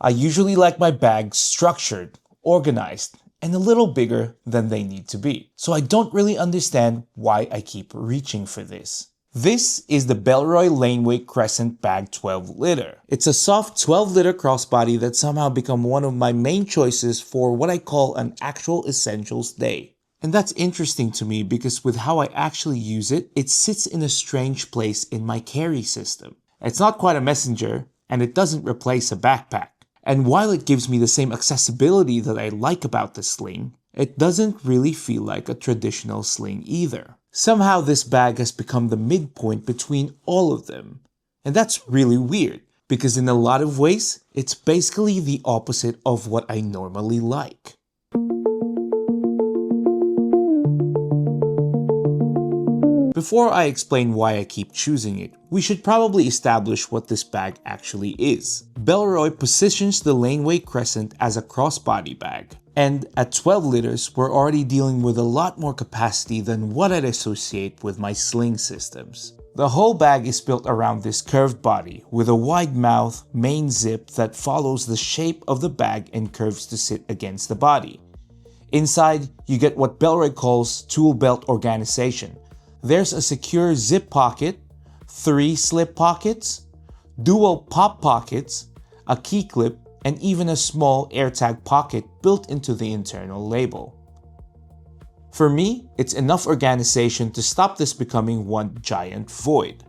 I usually like my bags structured, organized, and a little bigger than they need to be. So I don't really understand why I keep reaching for this. This is the Bellroy Laneway Crescent Bag 12 liter. It's a soft 12 liter crossbody that somehow become one of my main choices for what I call an actual essentials day. And that's interesting to me because with how I actually use it, it sits in a strange place in my carry system. It's not quite a messenger, and it doesn't replace a backpack. And while it gives me the same accessibility that I like about the sling, it doesn't really feel like a traditional sling either. Somehow this bag has become the midpoint between all of them. And that's really weird, because in a lot of ways, it's basically the opposite of what I normally like. Before I explain why I keep choosing it, we should probably establish what this bag actually is. Bellroy positions the Laneway Crescent as a crossbody bag. And at 12 liters, we're already dealing with a lot more capacity than what I'd associate with my sling systems. The whole bag is built around this curved body with a wide mouth main zip that follows the shape of the bag and curves to sit against the body. Inside, you get what Bellroy calls tool belt organization. There's a secure zip pocket, 3 slip pockets, dual pop pockets, a key clip, and even a small AirTag pocket built into the internal label. For me, it's enough organization to stop this becoming one giant void,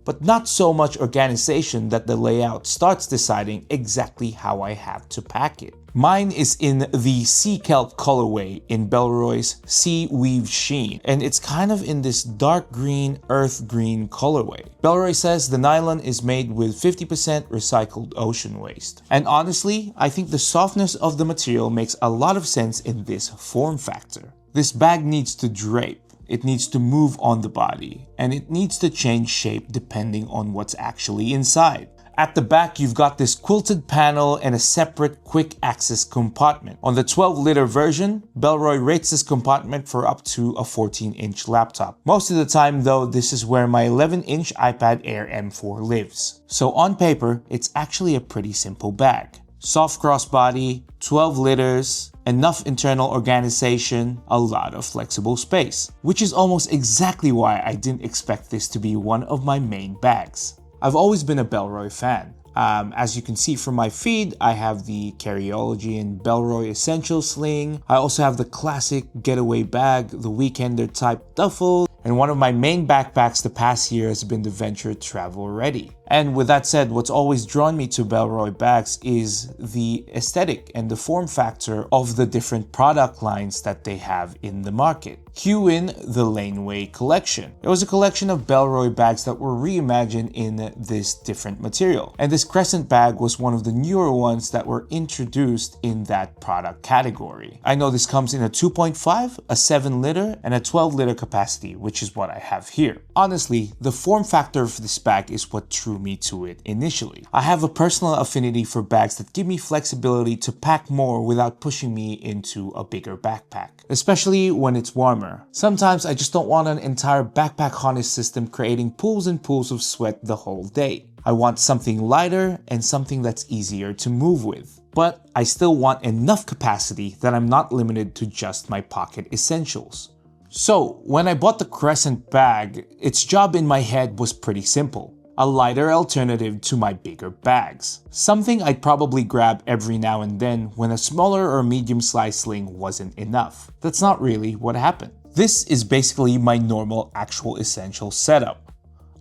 but not so much organization that the layout starts deciding exactly how I have to pack it. Mine is in the Sea Kelp colorway in Bellroy's Sea Weave Sheen, and it's kind of in this dark green, earth green colorway. Bellroy says the nylon is made with 50% recycled ocean waste. And honestly, I think the softness of the material makes a lot of sense in this form factor. This bag needs to drape, it needs to move on the body, and it needs to change shape depending on what's actually inside. At the back, you've got this quilted panel and a separate quick access compartment. On the 12 liter version, Bellroy rates this compartment for up to a 14-inch laptop. Most of the time though, this is where my 11-inch iPad Air M4 lives. So on paper, it's actually a pretty simple bag. Soft crossbody, 12 liters, enough internal organization, a lot of flexible space. Which is almost exactly why I didn't expect this to be one of my main bags. I've always been a Bellroy fan. As you can see from my feed, I have the Carryology and Bellroy Essential Sling. I also have the classic getaway bag, the Weekender type duffel, and one of my main backpacks the past year has been the Venture Travel Ready. And with that said, what's always drawn me to Bellroy bags is the aesthetic and the form factor of the different product lines that they have in the market. Cue in the Laneway collection. It was a collection of Bellroy bags that were reimagined in this different material. And this Crescent bag was one of the newer ones that were introduced in that product category. I know this comes in a 2.5, a 7 liter, and a 12 liter capacity, which is what I have here. Honestly, the form factor of this bag is what drew me to it initially. I have a personal affinity for bags that give me flexibility to pack more without pushing me into a bigger backpack, especially when it's warmer. Sometimes I just don't want an entire backpack harness system creating pools and pools of sweat the whole day. I want something lighter and something that's easier to move with. But I still want enough capacity that I'm not limited to just my pocket essentials. So when I bought the Crescent bag, its job in my head was pretty simple. A lighter alternative to my bigger bags. Something I'd probably grab every now and then when a smaller or medium-sized sling wasn't enough. That's not really what happened. This is basically my normal actual essentials setup.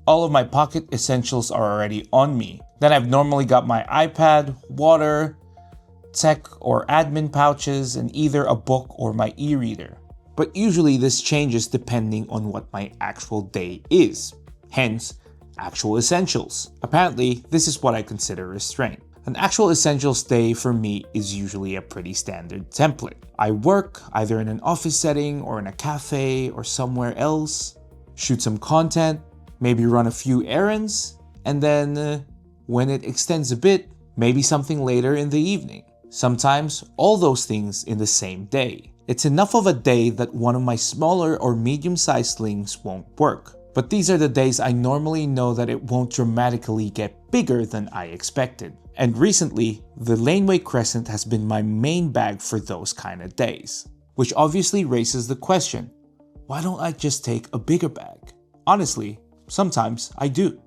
All of my pocket essentials are already on me. Then I've normally got my iPad, water, tech or admin pouches, and either a book or my e-reader. But usually this changes depending on what my actual day is. Hence, actual essentials. Apparently, this is what I consider restraint. An actual essentials day for me is usually a pretty standard template. I work either in an office setting or in a cafe or somewhere else, shoot some content, maybe run a few errands, and then when it extends a bit, maybe something later in the evening. Sometimes all those things in the same day. It's enough of a day that one of my smaller or medium-sized slings won't work. But these are the days I normally know that it won't dramatically get bigger than I expected. And recently, the Laneway Crescent has been my main bag for those kind of days. Which obviously raises the question, why don't I just take a bigger bag? Honestly, sometimes I do.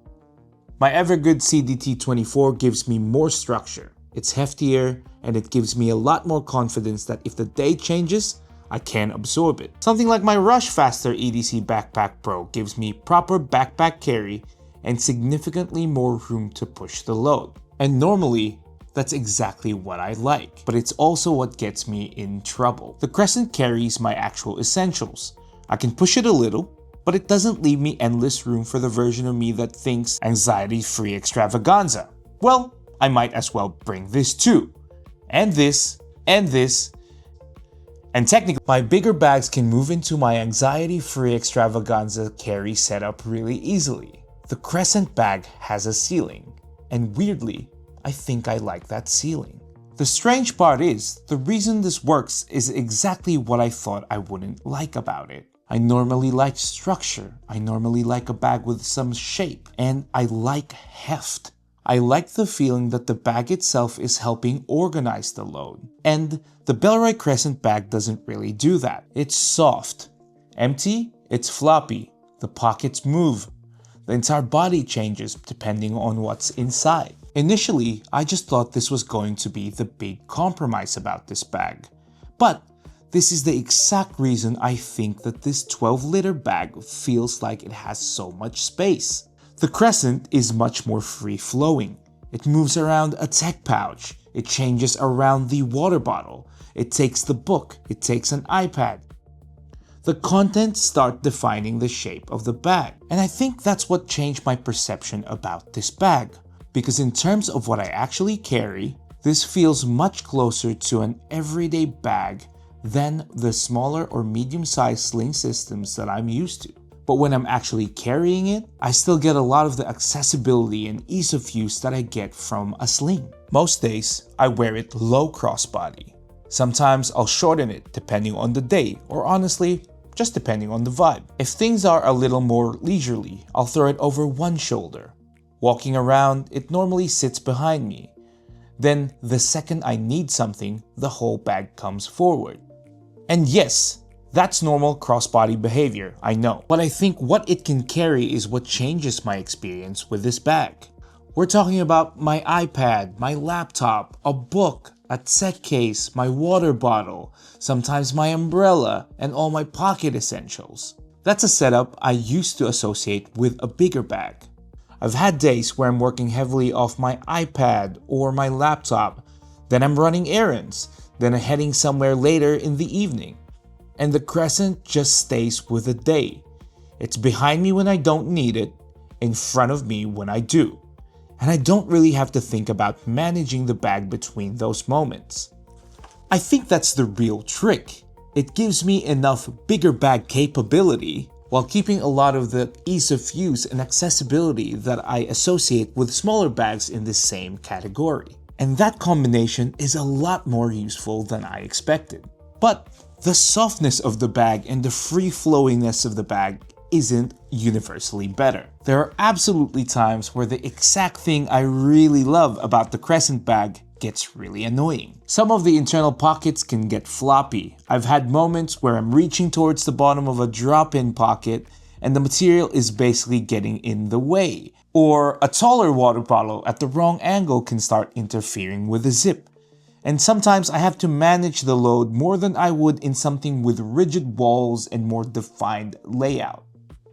My Evergood CDT24 gives me more structure. It's heftier, and it gives me a lot more confidence that if the day changes, I can absorb it. Something like my Rush Faster EDC Backpack Pro gives me proper backpack carry and significantly more room to push the load. And normally, that's exactly what I like, but it's also what gets me in trouble. The Crescent carries my actual essentials. I can push it a little, but it doesn't leave me endless room for the version of me that thinks anxiety-free extravaganza. Well, I might as well bring this too. And this, and this. And technically, my bigger bags can move into my anxiety-free extravaganza carry setup really easily. The Crescent bag has a ceiling, and weirdly, I think I like that ceiling. The strange part is, the reason this works is exactly what I thought I wouldn't like about it. I normally like structure, I normally like a bag with some shape, and I like heft. I like the feeling that the bag itself is helping organize the load. And the Bellroy Crescent bag doesn't really do that. It's soft. Empty, it's floppy. The pockets move. The entire body changes depending on what's inside. Initially, I just thought this was going to be the big compromise about this bag. But this is the exact reason I think that this 12-liter bag feels like it has so much space. The Crescent is much more free-flowing. It moves around a tech pouch. It changes around the water bottle. It takes the book. It takes an iPad. The contents start defining the shape of the bag. And I think that's what changed my perception about this bag. Because in terms of what I actually carry, this feels much closer to an everyday bag than the smaller or medium-sized sling systems that I'm used to. But when I'm actually carrying it, I still get a lot of the accessibility and ease of use that I get from a sling. Most days, I wear it low crossbody. Sometimes I'll shorten it depending on the day, or honestly, just depending on the vibe. If things are a little more leisurely, I'll throw it over one shoulder. Walking around, it normally sits behind me. Then, the second I need something, the whole bag comes forward. And yes, that's normal crossbody behavior, I know. But I think what it can carry is what changes my experience with this bag. We're talking about my iPad, my laptop, a book, a tech case, my water bottle, sometimes my umbrella, and all my pocket essentials. That's a setup I used to associate with a bigger bag. I've had days where I'm working heavily off my iPad or my laptop, then I'm running errands, then I'm heading somewhere later in the evening. And the Crescent just stays with the day. It's behind me when I don't need it, in front of me when I do. And I don't really have to think about managing the bag between those moments. I think that's the real trick. It gives me enough bigger bag capability while keeping a lot of the ease of use and accessibility that I associate with smaller bags in the same category. And that combination is a lot more useful than I expected. But the softness of the bag and the free-flowingness of the bag isn't universally better. There are absolutely times where the exact thing I really love about the Crescent bag gets really annoying. Some of the internal pockets can get floppy. I've had moments where I'm reaching towards the bottom of a drop-in pocket and the material is basically getting in the way. Or a taller water bottle at the wrong angle can start interfering with the zip. And sometimes I have to manage the load more than I would in something with rigid walls and more defined layout.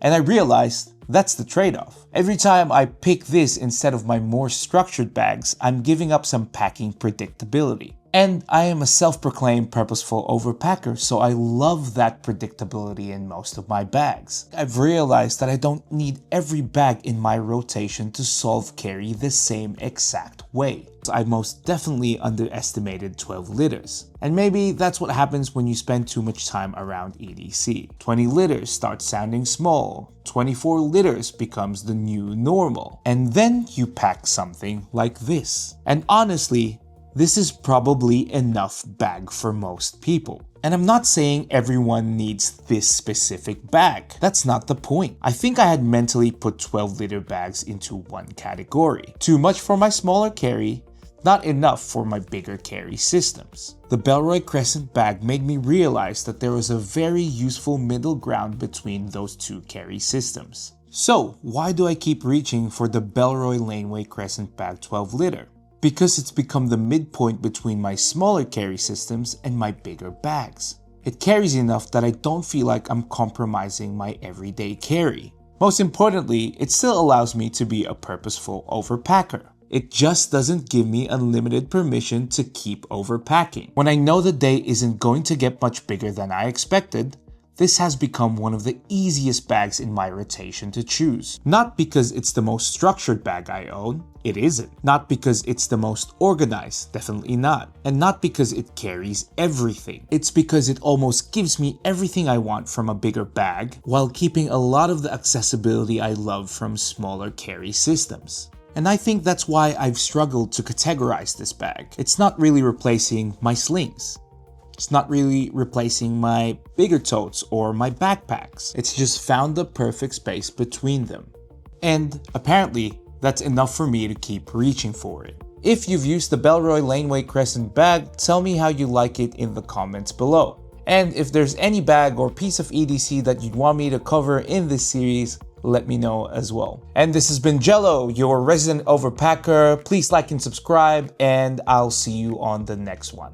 And I realized that's the trade-off. Every time I pick this instead of my more structured bags, I'm giving up some packing predictability. And I am a self-proclaimed purposeful overpacker, so I love that predictability in most of my bags. I've realized that I don't need every bag in my rotation to solve carry the same exact way. I most definitely underestimated 12 liters. And maybe that's what happens when you spend too much time around EDC. 20 liters starts sounding small, 24 liters becomes the new normal. And then you pack something like this. And honestly, this is probably enough bag for most people. And I'm not saying everyone needs this specific bag. That's not the point. I think I had mentally put 12-liter bags into one category. Too much for my smaller carry, not enough for my bigger carry systems. The Bellroy Crescent Bag made me realize that there was a very useful middle ground between those two carry systems. So, why do I keep reaching for the Bellroy Laneway Crescent Bag 12 liter? Because it's become the midpoint between my smaller carry systems and my bigger bags. It carries enough that I don't feel like I'm compromising my everyday carry. Most importantly, it still allows me to be a purposeful overpacker. It just doesn't give me unlimited permission to keep overpacking. When I know the day isn't going to get much bigger than I expected, this has become one of the easiest bags in my rotation to choose. Not because it's the most structured bag I own, it isn't. Not because it's the most organized, definitely not. And not because it carries everything. It's because it almost gives me everything I want from a bigger bag, while keeping a lot of the accessibility I love from smaller carry systems. And I think that's why I've struggled to categorize this bag. It's not really replacing my slings. It's not really replacing my bigger totes or my backpacks. It's just found the perfect space between them. And apparently, that's enough for me to keep reaching for it. If you've used the Bellroy Laneway Crescent Bag, tell me how you like it in the comments below. And if there's any bag or piece of EDC that you'd want me to cover in this series, let me know as well. And this has been Jello, your resident overpacker. Please like and subscribe, and I'll see you on the next one.